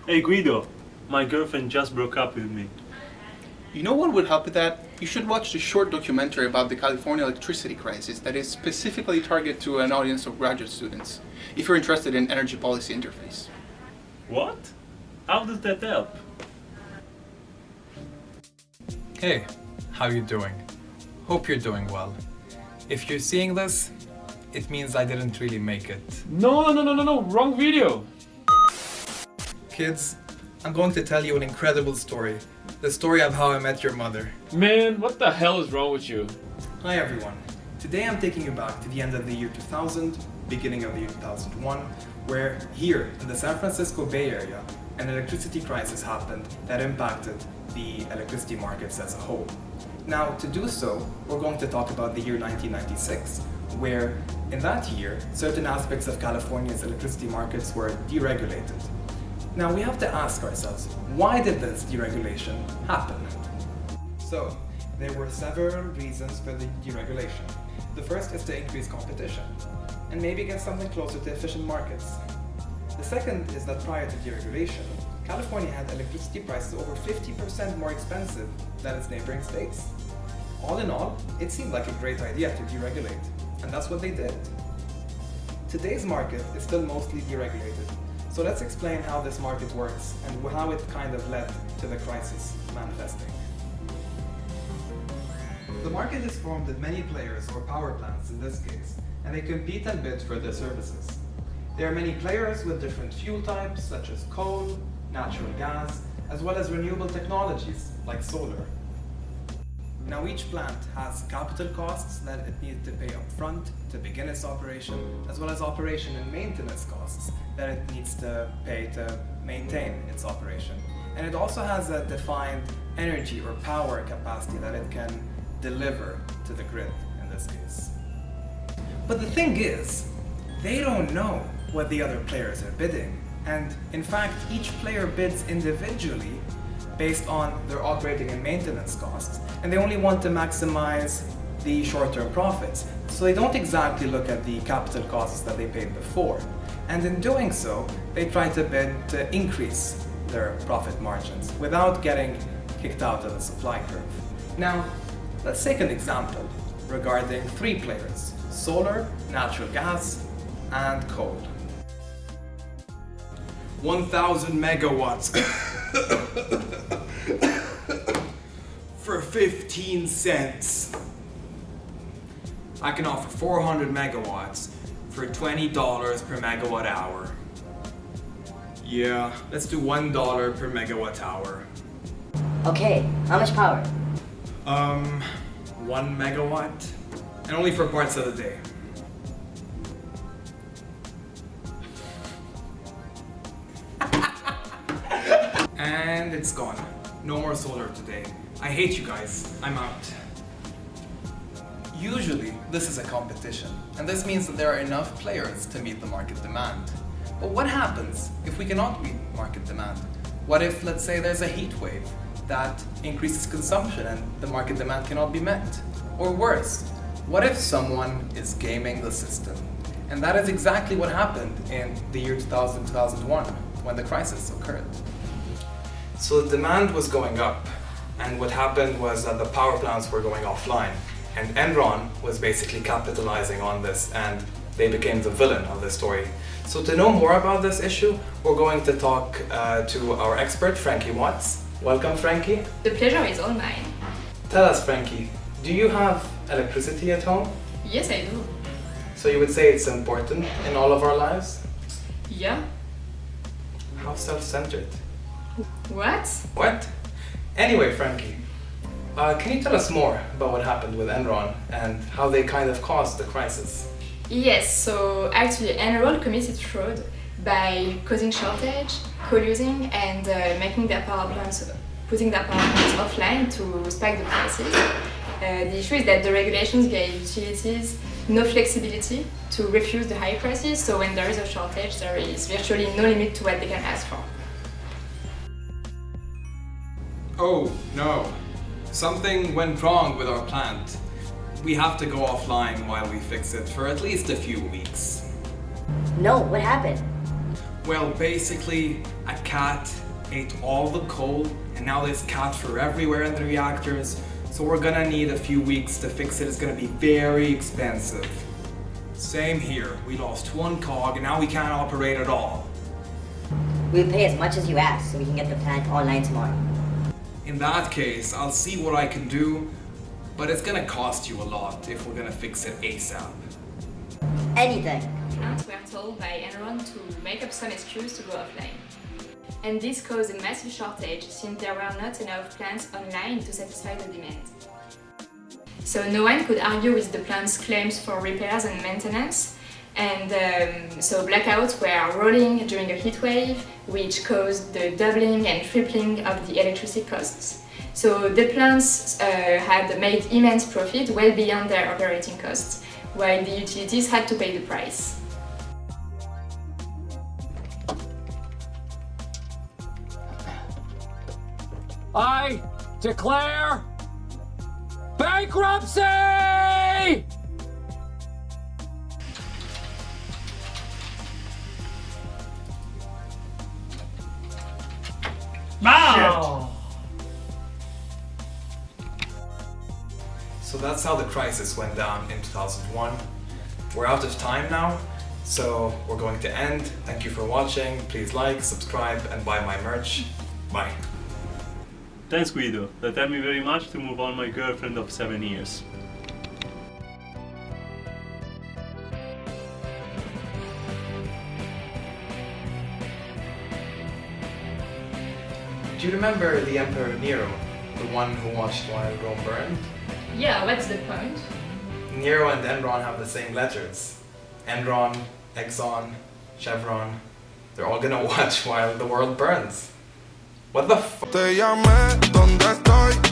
Hey Guido, my girlfriend just broke up with me. You know what would help with that? You should watch the short documentary about the California electricity crisis that is specifically targeted to an audience of graduate students, if you're interested in energy policy interface. What? How does that help? Hey, how you doing? Hope you're doing well. If you're seeing this, it means I didn't really make it. No, wrong video. Kids, I'm going to tell you an incredible story. The story of how I met your mother. Man, what the hell is wrong with you? Hi everyone. Today I'm taking you back to the end of the year 2000, beginning of the year 2001, where here in the San Francisco Bay Area, an electricity crisis happened that impacted the electricity markets as a whole. Now, to do so, we're going to talk about the year 1996, where in that year, certain aspects of California's electricity markets were deregulated. Now, we have to ask ourselves, why did this deregulation happen? So, there were several reasons for the deregulation. The first is to increase competition, and maybe get something closer to efficient markets. The second is that prior to deregulation, California had electricity prices over 50% more expensive than its neighboring states. All in all, it seemed like a great idea to deregulate, and that's what they did. Today's market is still mostly deregulated, so let's explain how this market works and how it kind of led to the crisis manifesting. The market is formed of many players, or power plants in this case, and they compete and bid for their services. There are many players with different fuel types such as coal, natural gas, as well as renewable technologies like solar. Now each plant has capital costs that it needs to pay up front to begin its operation, as well as operation and maintenance costs that it needs to pay to maintain its operation. And it also has a defined energy or power capacity that it can deliver to the grid in this case. But the thing is, they don't know what the other players are bidding. And in fact, each player bids individually based on their operating and maintenance costs, and they only want to maximize the short-term profits. So they don't exactly look at the capital costs that they paid before. And in doing so, they try to bid to increase their profit margins without getting kicked out of the supply curve. Now, let's take an example regarding three players: solar, natural gas, and coal. 1,000 megawatts for 15 cents. I can offer 400 megawatts for $20 per megawatt hour. Yeah, let's do $1 per megawatt hour. Okay, how much power? 1 megawatt, and only for parts of the day. And it's gone. No more solar today. I hate you guys. I'm out. Usually, this is a competition, and this means that there are enough players to meet the market demand. But what happens if we cannot meet market demand? What if, let's say, there's a heat wave that increases consumption and the market demand cannot be met? Or worse, what if someone is gaming the system? And that is exactly what happened in the year 2000-2001 when the crisis occurred. So the demand was going up, and what happened was that the power plants were going offline, and Enron was basically capitalizing on this, and they became the villain of the story. So to know more about this issue, we're going to talk to our expert, Frankie Watts. Welcome, Frankie. The pleasure is all mine. Tell us, Frankie, do you have electricity at home? Yes, I do. So you would say it's important in all of our lives? Yeah. How self-centered. What? What? Anyway, Frankie, can you tell us more about what happened with Enron and how they kind of caused the crisis? Yes, so actually Enron committed fraud by causing shortage, co-using, and making their power plants, putting their power plants offline to spike the prices. The issue is that the regulations gave utilities no flexibility to refuse the high prices, so when there is a shortage, there is virtually no limit to what they can ask for. Oh no, something went wrong with our plant. We have to go offline while we fix it for at least a few weeks. No, what happened? Well, basically, a cat ate all the coal, and now there's cat fur everywhere in the reactors, so we're gonna need a few weeks to fix it. It's gonna be very expensive. Same here. We lost one cog, and now we can't operate at all. We'll pay as much as you ask so we can get the plant online tomorrow. In that case, I'll see what I can do, but it's gonna cost you a lot if we're gonna fix it ASAP. Anything. Plants were told by Enron to make up some excuse to go offline. And this caused a massive shortage since there were not enough plants online to satisfy the demand. So no one could argue with the plant's claims for repairs and maintenance, and so blackouts were rolling during a heat wave, which caused the doubling and tripling of the electricity costs. So the plants had made immense profit well beyond their operating costs, while the utilities had to pay the price. I declare bankruptcy! Wow! So that's how the crisis went down in 2001. We're out of time now, so we're going to end. Thank you for watching. Please like, subscribe, and buy my merch. Bye. Thanks, Guido. That helped me very much to move on my girlfriend of 7 years. Do you remember the Emperor Nero, the one who watched while Rome burned? Yeah, what's the point? Nero and Enron have the same letters. Enron, Exxon, Chevron. They're all gonna watch while the world burns. What the f? Te llamé, ¿dónde estoy?